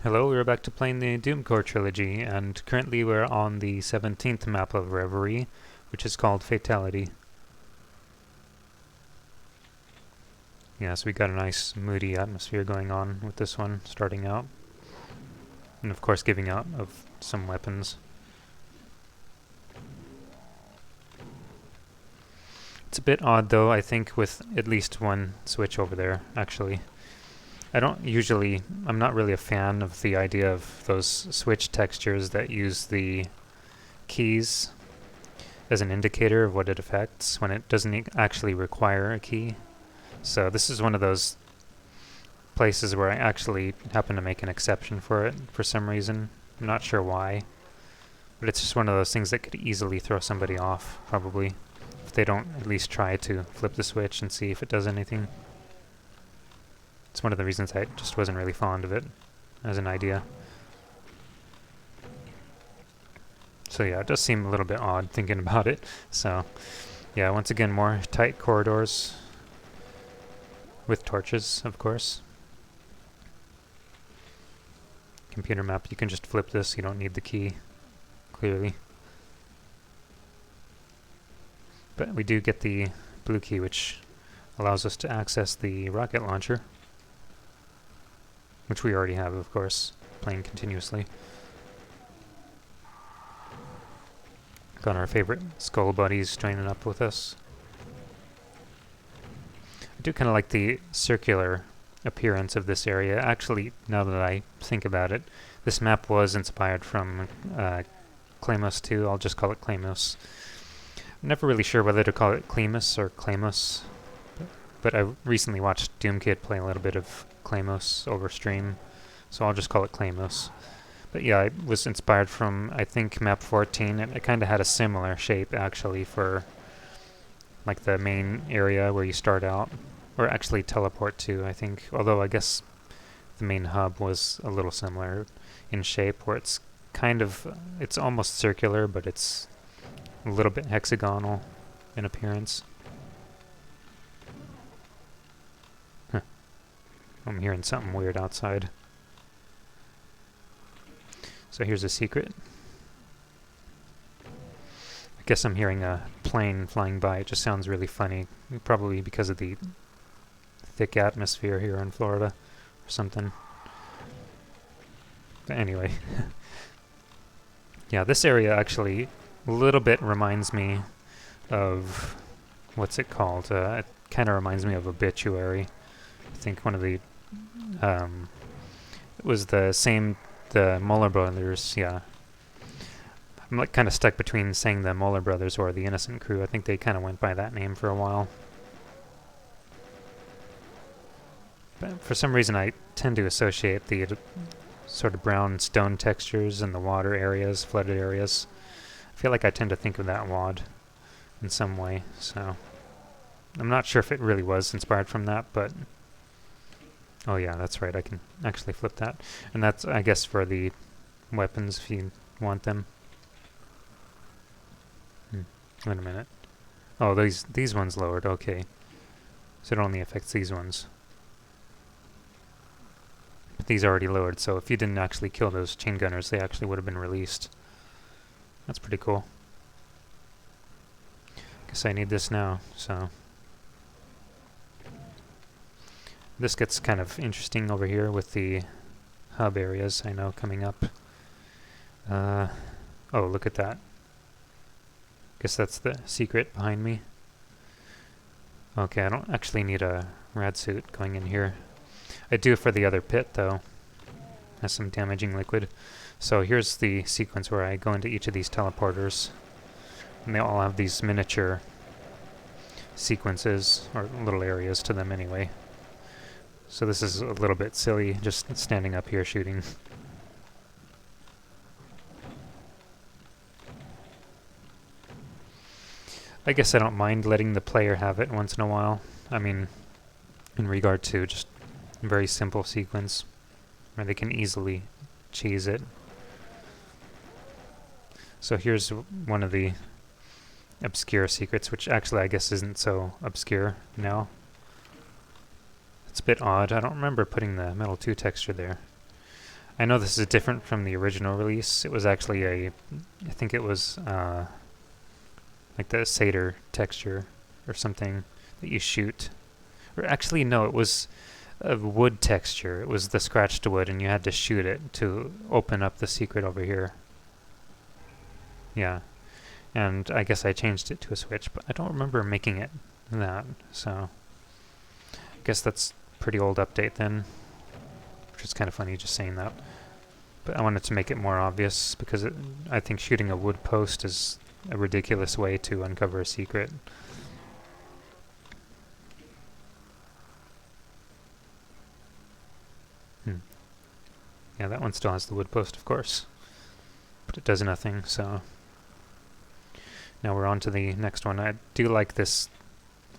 Hello, we're back to playing the Doomcore Trilogy, and currently we're on the 17th map of Reverie, which is called Fatality. Yeah, so we got a nice moody atmosphere going on with this one, starting out. And of course giving out of some weapons. It's a bit odd though, I think, with at least one switch over there, actually. I'm not really a fan of the idea of those switch textures that use the keys as an indicator of what it affects when it doesn't actually require a key. So this is one of those places where I actually happen to make an exception for it for some reason. I'm not sure why, but it's just one of those things that could easily throw somebody off, probably, if they don't at least try to flip the switch and see if it does anything. It's one of the reasons I just wasn't really fond of it as an idea. So yeah, it does seem a little bit odd thinking about it. So yeah, once again, more tight corridors with torches, of course. Computer map, you can just flip this, you don't need the key, clearly. But we do get the blue key, which allows us to access the rocket launcher, which we already have, of course, playing continuously. Got our favorite skull buddies joining up with us. I do kind of like the circular appearance of this area. Actually, now that I think about it, this map was inspired from Claymos 2. I'll just call it Claymos. I'm never really sure whether to call it Clemus or Claymos, but I recently watched Doomkid play a little bit of Claymos over stream, so I'll just call it Claymos. But yeah, it was inspired from, I think, MAP17, and it kind of had a similar shape, actually, for like the main area where you start out, or actually teleport to, I think, although I guess the main hub was a little similar in shape, where it's kind of, it's almost circular, but it's a little bit hexagonal in appearance. Huh. I'm hearing something weird outside. So here's a secret. I guess I'm hearing a plane flying by. It just sounds really funny, probably because of the thick atmosphere here in Florida or something. But anyway. Yeah, this area actually a little bit reminds me of, what's it called? It kind of reminds me of Obituary. I think one of the, it was the same, the Muller Brothers, yeah. I'm like kind of stuck between saying the Muller Brothers or the Innocent Crew. I think they kind of went by that name for a while. But for some reason I tend to associate the sort of brown stone textures in the water areas, flooded areas. I feel like I tend to think of that WAD in some way, so I'm not sure if it really was inspired from that, but oh yeah, that's right, I can actually flip that. And that's, I guess, for the weapons if you want them. Wait a minute. Oh, these ones lowered, okay. So it only affects these ones. But these are already lowered, so if you didn't actually kill those chain gunners, they actually would have been released. That's pretty cool. Guess I need this now, so. This gets kind of interesting over here with the hub areas, I know, coming up. Oh, look at that. Guess that's the secret behind me. Okay, I don't actually need a rad suit going in here. I do for the other pit, though. Has some damaging liquid. So here's the sequence where I go into each of these teleporters. And they all have these miniature sequences, or little areas to them anyway. So this is a little bit silly, just standing up here shooting. I guess I don't mind letting the player have it once in a while. I mean, in regard to just a very simple sequence where they can easily cheese it. So here's one of the obscure secrets, which actually I guess isn't so obscure now. It's a bit odd. I don't remember putting the Metal 2 texture there. I know this is different from the original release. It was actually I think it was like the Seder texture or something that you shoot. Or actually, no, it was a wood texture. It was the scratched wood, and you had to shoot it to open up the secret over here. Yeah, and I guess I changed it to a switch, but I don't remember making it that, so I guess that's pretty old update then, which is kind of funny just saying that. But I wanted to make it more obvious because I think shooting a wood post is a ridiculous way to uncover a secret. Yeah, that one still has the wood post, of course, but it does nothing, so now we're on to the next one. I do like this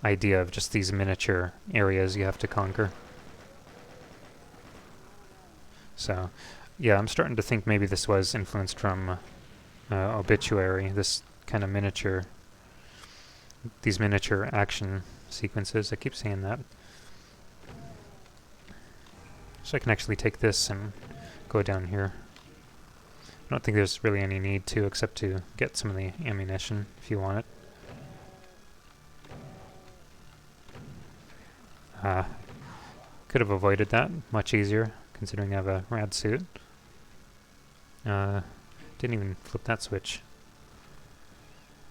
idea of just these miniature areas you have to conquer. So, yeah, I'm starting to think maybe this was influenced from Obituary, this kind of miniature, these miniature action sequences. I keep saying that. So I can actually take this and go down here. I don't think there's really any need to, except to get some of the ammunition if you want it. Could have avoided that much easier, considering I have a rad suit. Didn't even flip that switch.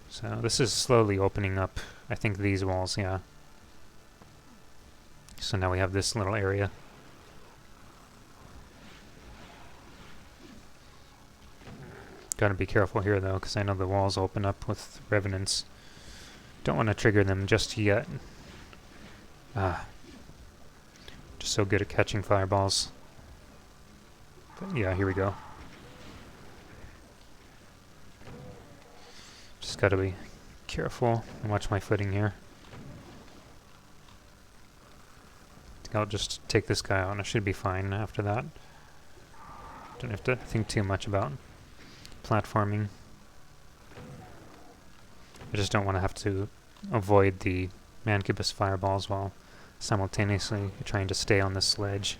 So this is slowly opening up, I think, these walls, yeah. So now we have this little area. Gotta be careful here though, because I know the walls open up with revenants. Don't want to trigger them just yet. Just so good at catching fireballs. But yeah, here we go. Just gotta be careful and watch my footing here. I think I'll just take this guy out and I should be fine after that. Don't have to think too much about platforming. I just don't want to have to avoid the Mancubus fireballs while simultaneously trying to stay on this ledge.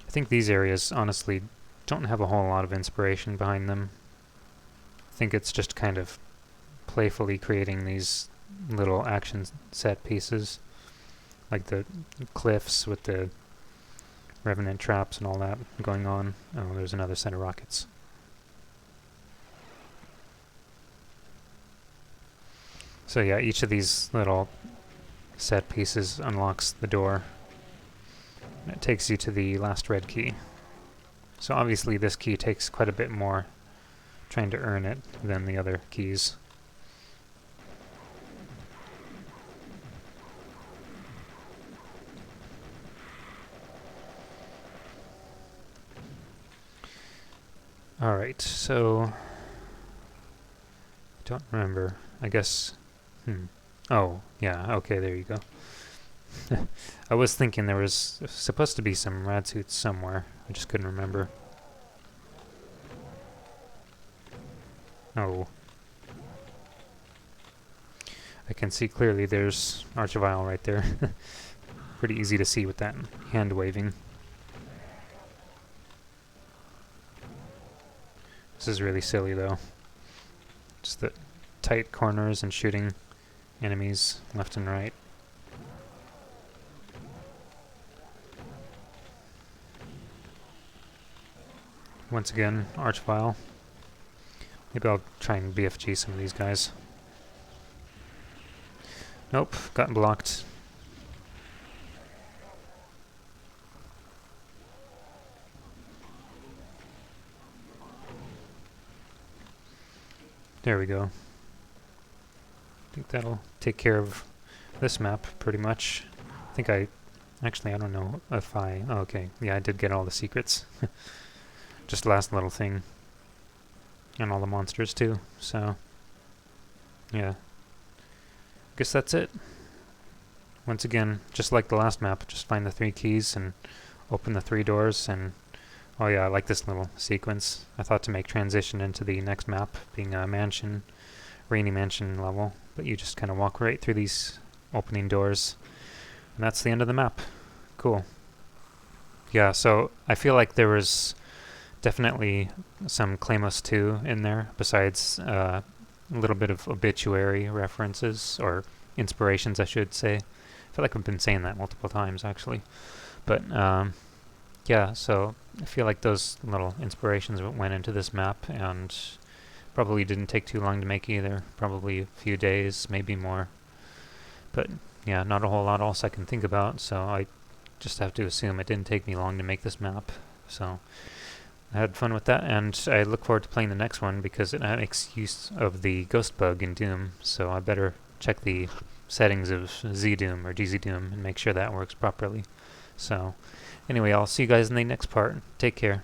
I think these areas honestly don't have a whole lot of inspiration behind them. I think it's just kind of playfully creating these little action set pieces, like the cliffs with the revenant traps and all that going on. Oh, there's another set of rockets. So yeah, each of these little set pieces unlocks the door. And it takes you to the last red key. So obviously this key takes quite a bit more trying to earn it than the other keys. Alright, so I don't remember. I guess oh, yeah, okay, there you go. I was thinking there was supposed to be some rad suits somewhere. I just couldn't remember. Oh. I can see clearly there's Archivile right there. Pretty easy to see with that hand waving. This is really silly though. Just the tight corners and shooting enemies left and right. Once again, Archvile. Maybe I'll try and BFG some of these guys. Nope, gotten blocked. There we go. I think that'll take care of this map pretty much. I think I don't know if I... Oh, okay, yeah, I did get all the secrets. Just last little thing. And all the monsters too, so... Yeah. Guess that's it. Once again, just like the last map, just find the 3 keys and open the 3 doors and... Oh yeah, I like this little sequence. I thought to make transition into the next map, being a mansion, rainy mansion level, but you just kind of walk right through these opening doors And that's the end of the map. Cool. Yeah, so I feel like there was definitely some Claymos 2 in there, besides a little bit of obituary references, or inspirations, I should say. I feel like I've been saying that multiple times, actually. But, yeah, so I feel like those little inspirations went into this map, and probably didn't take too long to make either. Probably a few days, maybe more. But, yeah, not a whole lot else I can think about, so I just have to assume it didn't take me long to make this map. So I had fun with that, and I look forward to playing the next one because it makes use of the ghost bug in Doom, so I better check the settings of ZDoom or DZDoom and make sure that works properly. So anyway, I'll see you guys in the next part. Take care.